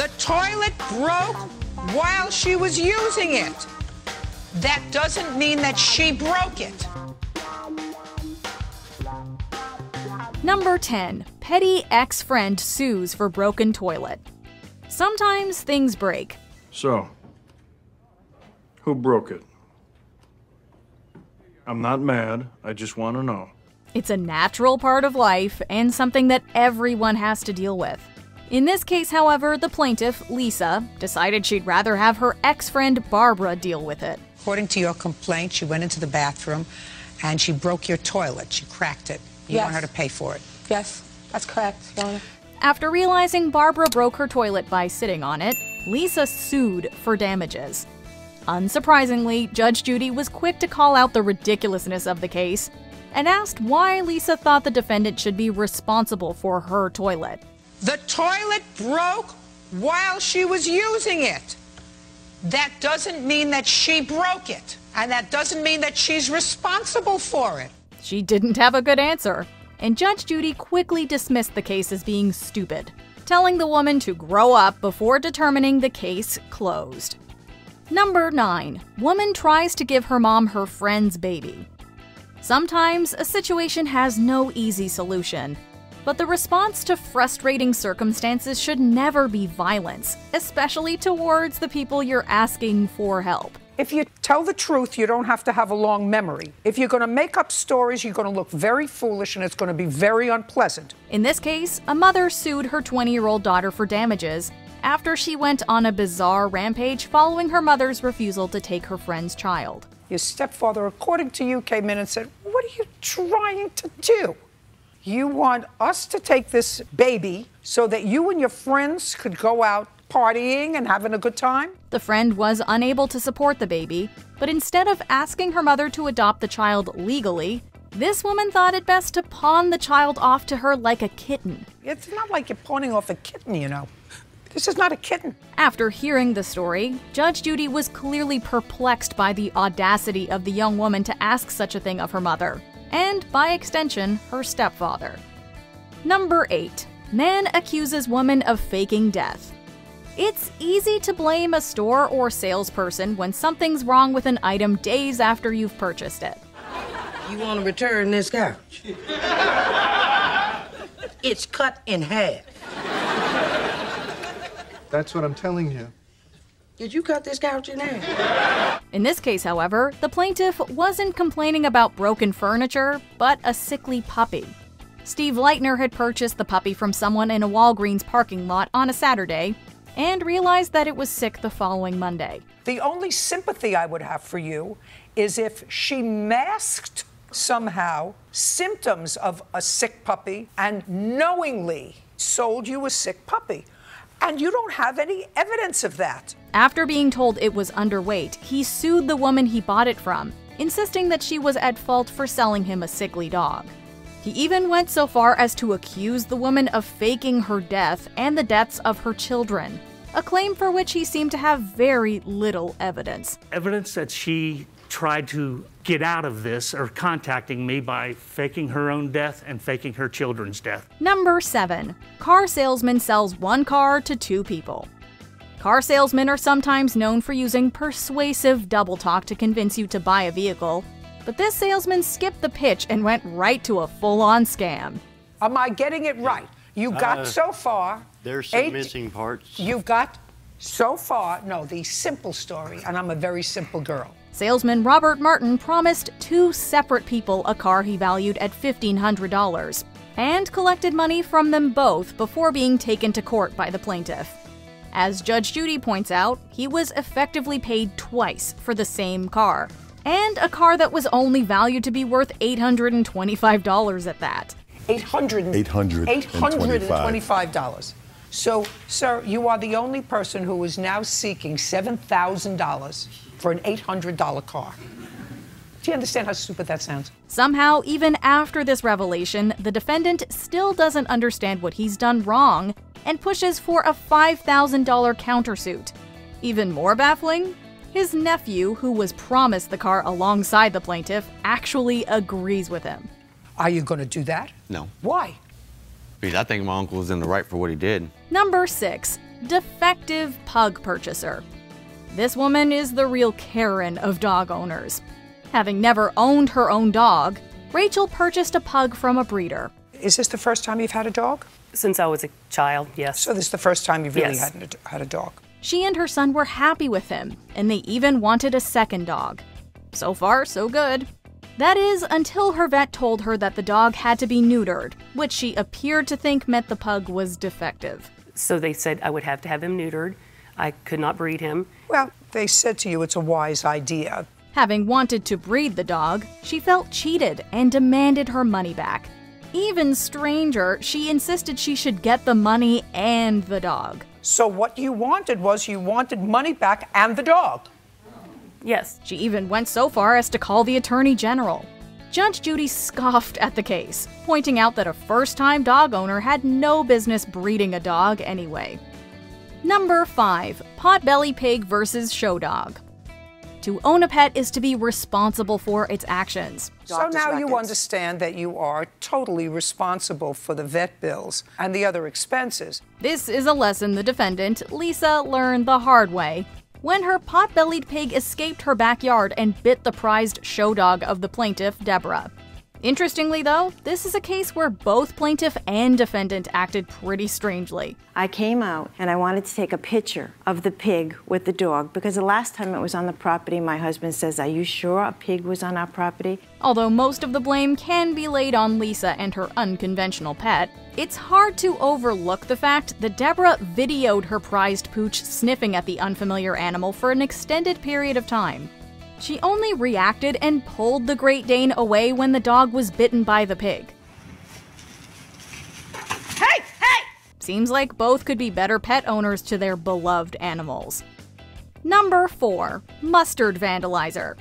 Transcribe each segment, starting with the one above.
The toilet broke while she was using it. That doesn't mean that she broke it. Number 10. Petty ex-friend sues for broken toilet. Sometimes things break. So, who broke it? I'm not mad, I just want to know. It's a natural part of life and something that everyone has to deal with. In this case, however, the plaintiff, Lisa, decided she'd rather have her ex-friend Barbara deal with it. According to your complaint, she went into the bathroom and she broke your toilet. She cracked it. You want her to pay for it. Yes, that's correct, Your Honor. After realizing Barbara broke her toilet by sitting on it, Lisa sued for damages. Unsurprisingly, Judge Judy was quick to call out the ridiculousness of the case and asked why Lisa thought the defendant should be responsible for her toilet. The toilet broke while she was using it. That doesn't mean that she broke it, and that doesn't mean that she's responsible for it. She didn't have a good answer, and Judge Judy quickly dismissed the case as being stupid, telling the woman to grow up before determining the case closed. Number 9. Woman tries to give her mom her friend's baby. Sometimes a situation has no easy solution, but the response to frustrating circumstances should never be violence, especially towards the people you're asking for help. If you tell the truth, you don't have to have a long memory. If you're going to make up stories, you're going to look very foolish and it's going to be very unpleasant. In this case, a mother sued her 20-year-old daughter for damages after she went on a bizarre rampage following her mother's refusal to take her friend's child. Your stepfather, according to you, came in and said, "What are you trying to do? You want us to take this baby so that you and your friends could go out partying and having a good time?" The friend was unable to support the baby, but instead of asking her mother to adopt the child legally, this woman thought it best to pawn the child off to her like a kitten. It's not like you're pawning off a kitten, you know. This is not a kitten. After hearing the story, Judge Judy was clearly perplexed by the audacity of the young woman to ask such a thing of her mother, and by extension, her stepfather. Number 8. Man accuses woman of faking death. It's easy to blame a store or salesperson when something's wrong with an item days after you've purchased it. You want to return this couch? It's cut in half. That's what I'm telling you. Did you cut this couch in half? In this case, however, the plaintiff wasn't complaining about broken furniture, but a sickly puppy. Steve Leitner had purchased the puppy from someone in a Walgreens parking lot on a Saturday and realized that it was sick the following Monday. The only sympathy I would have for you is if she masked somehow symptoms of a sick puppy and knowingly sold you a sick puppy. And you don't have any evidence of that. After being told it was underweight, he sued the woman he bought it from, insisting that she was at fault for selling him a sickly dog. He even went so far as to accuse the woman of faking her death and the deaths of her children, a claim for which he seemed to have very little evidence. Evidence that she tried to get out of this or contacting me by faking her own death and faking her children's death. Number 7. Car salesman sells one car to two people. Car salesmen are sometimes known for using persuasive double talk to convince you to buy a vehicle, but this salesman skipped the pitch and went right to a full-on scam. Am I getting it right? You got so far. There's some missing parts. You've got so far, no, the simple story, and I'm a very simple girl. Salesman Robert Martin promised two separate people a car he valued at $1,500 and collected money from them both before being taken to court by the plaintiff. As Judge Judy points out, he was effectively paid twice for the same car, and a car that was only valued to be worth $825 at that. $825. So, sir, you are the only person who is now seeking $7,000 for an $800 car. Do you understand how stupid that sounds? Somehow, even after this revelation, the defendant still doesn't understand what he's done wrong and pushes for a $5,000 countersuit. Even more baffling, his nephew, who was promised the car alongside the plaintiff, actually agrees with him. Are you going to do that? No. Why? Because I think my uncle was in the right for what he did. Number 6. Defective Pug Purchaser. This woman is the real Karen of dog owners. Having never owned her own dog, Rachel purchased a pug from a breeder. Is this the first time you've had a dog? Since I was a child, yes. So this is the first time you've really Yes. had a dog? She and her son were happy with him, and they even wanted a second dog. So far, so good. That is, until her vet told her that the dog had to be neutered, which she appeared to think meant the pug was defective. So they said I would have to have him neutered. I could not breed him. Well, they said to you it's a wise idea. Having wanted to breed the dog, she felt cheated and demanded her money back. Even stranger, she insisted she should get the money and the dog. So what you wanted was you wanted money back and the dog. Yes. She even went so far as to call the Attorney General. Judge Judy scoffed at the case, pointing out that a first-time dog owner had no business breeding a dog anyway. Number 5. Potbelly Pig versus Show Dog. To own a pet is to be responsible for its actions. So now you understand that you are totally responsible for the vet bills and the other expenses. This is a lesson the defendant, Lisa, learned the hard way when her pot-bellied pig escaped her backyard and bit the prized show dog of the plaintiff, Deborah. Interestingly, though, this is a case where both plaintiff and defendant acted pretty strangely. I came out and I wanted to take a picture of the pig with the dog because the last time it was on the property, my husband says, "Are you sure a pig was on our property?" Although most of the blame can be laid on Lisa and her unconventional pet, it's hard to overlook the fact that Deborah videoed her prized pooch sniffing at the unfamiliar animal for an extended period of time. She only reacted and pulled the Great Dane away when the dog was bitten by the pig. Hey! Hey! Seems like both could be better pet owners to their beloved animals. Number 4. Mustard Vandalizer.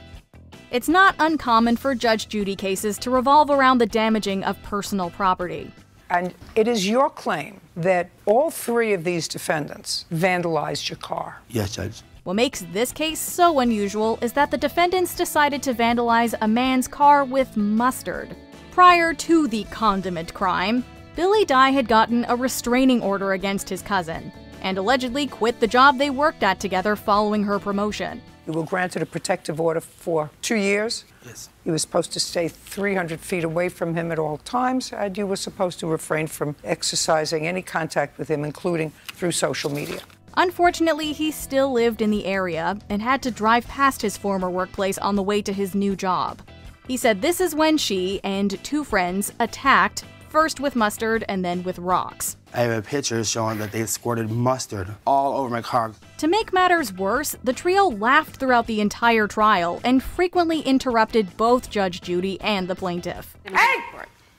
It's not uncommon for Judge Judy cases to revolve around the damaging of personal property. And it is your claim that all 3 of these defendants vandalized your car. Yes, Judge. What makes this case so unusual is that the defendants decided to vandalize a man's car with mustard. Prior to the condiment crime, Billy Dye had gotten a restraining order against his cousin, and allegedly quit the job they worked at together following her promotion. You were granted a protective order for 2 years. Yes. You were supposed to stay 300 feet away from him at all times, and you were supposed to refrain from exercising any contact with him, including through social media. Unfortunately, he still lived in the area and had to drive past his former workplace on the way to his new job. He said this is when she and 2 friends attacked, first with mustard and then with rocks. I have a picture showing that they squirted mustard all over my car. To make matters worse, the trio laughed throughout the entire trial and frequently interrupted both Judge Judy and the plaintiff. Hey!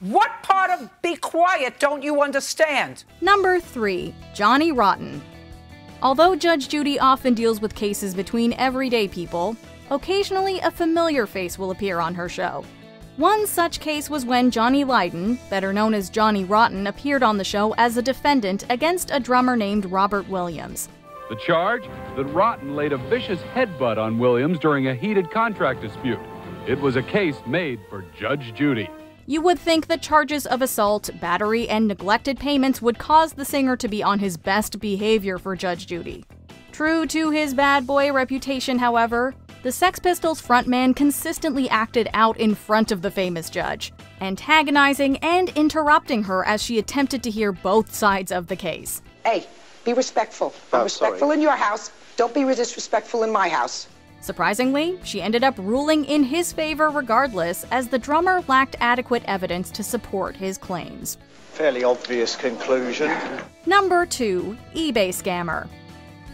What part of be quiet don't you understand? Number 3. Johnny Rotten. Although Judge Judy often deals with cases between everyday people, occasionally a familiar face will appear on her show. One such case was when Johnny Lydon, better known as Johnny Rotten, appeared on the show as a defendant against a drummer named Robert Williams. The charge? That Rotten laid a vicious headbutt on Williams during a heated contract dispute. It was a case made for Judge Judy. You would think that charges of assault, battery, and neglected payments would cause the singer to be on his best behavior for Judge Judy. True to his bad boy reputation, however, the Sex Pistols frontman consistently acted out in front of the famous judge, antagonizing and interrupting her as she attempted to hear both sides of the case. Hey, be respectful. I'm respectful in your house. Don't be disrespectful in my house. Surprisingly, she ended up ruling in his favor regardless, as the drummer lacked adequate evidence to support his claims. Fairly obvious conclusion. Number 2. eBay Scammer.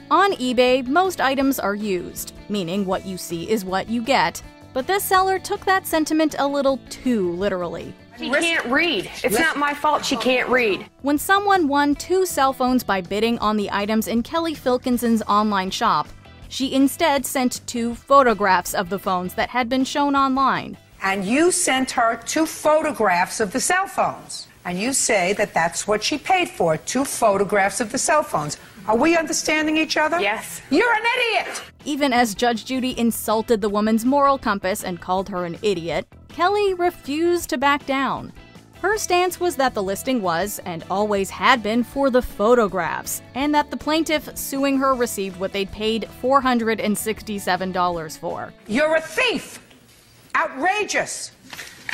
On eBay, most items are used, meaning what you see is what you get, but this seller took that sentiment a little too literally. She can't read. It's not my fault she can't read. When someone won 2 cell phones by bidding on the items in Kelly Filkinson's online shop, she instead sent 2 photographs of the phones that had been shown online. And you sent her 2 photographs of the cell phones. And you say that that's what she paid for, 2 photographs of the cell phones. Are we understanding each other? Yes. You're an idiot! Even as Judge Judy insulted the woman's moral compass and called her an idiot, Kelly refused to back down. Her stance was that the listing was, and always had been, for the photographs, and that the plaintiff suing her received what they'd paid $467 for. You're a thief! Outrageous!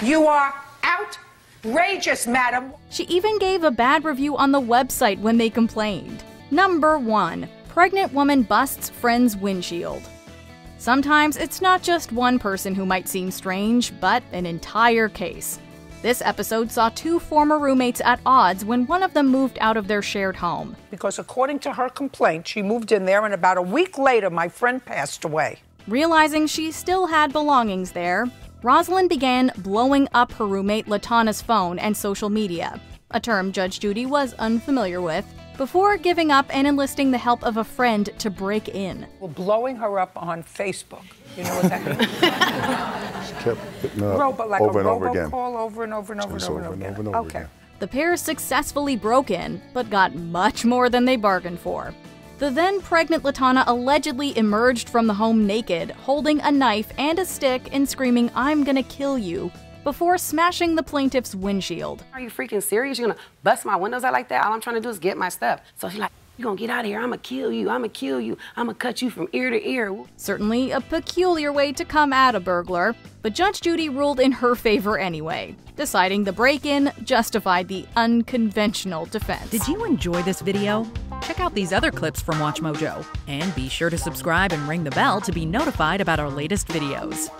You are outrageous, madam! She even gave a bad review on the website when they complained. Number 1. Pregnant woman busts friend's windshield. Sometimes it's not just one person who might seem strange, but an entire case. This episode saw 2 former roommates at odds when one of them moved out of their shared home. Because according to her complaint, she moved in there and about a week later, my friend passed away. Realizing she still had belongings there, Rosalind began blowing up her roommate Latana's phone and social media, a term Judge Judy was unfamiliar with, before giving up and enlisting the help of a friend to break in. Well, blowing her up on Facebook. You know what that means? She kept hitting her up like over a and over again. Call over and over and over and over again. Okay. The pair successfully broke in, but got much more than they bargained for. The then pregnant Latana allegedly emerged from the home naked, holding a knife and a stick and screaming, "I'm gonna kill you," before smashing the plaintiff's windshield. Are you freaking serious? You're gonna bust my windows out like that? All I'm trying to do is get my stuff. So she's like, "You gonna get out of here, I'ma kill you, I'ma kill you, I'ma cut you from ear to ear." Certainly a peculiar way to come at a burglar, but Judge Judy ruled in her favor anyway, deciding the break-in justified the unconventional defense. Did you enjoy this video? Check out these other clips from MsMojo, and be sure to subscribe and ring the bell to be notified about our latest videos.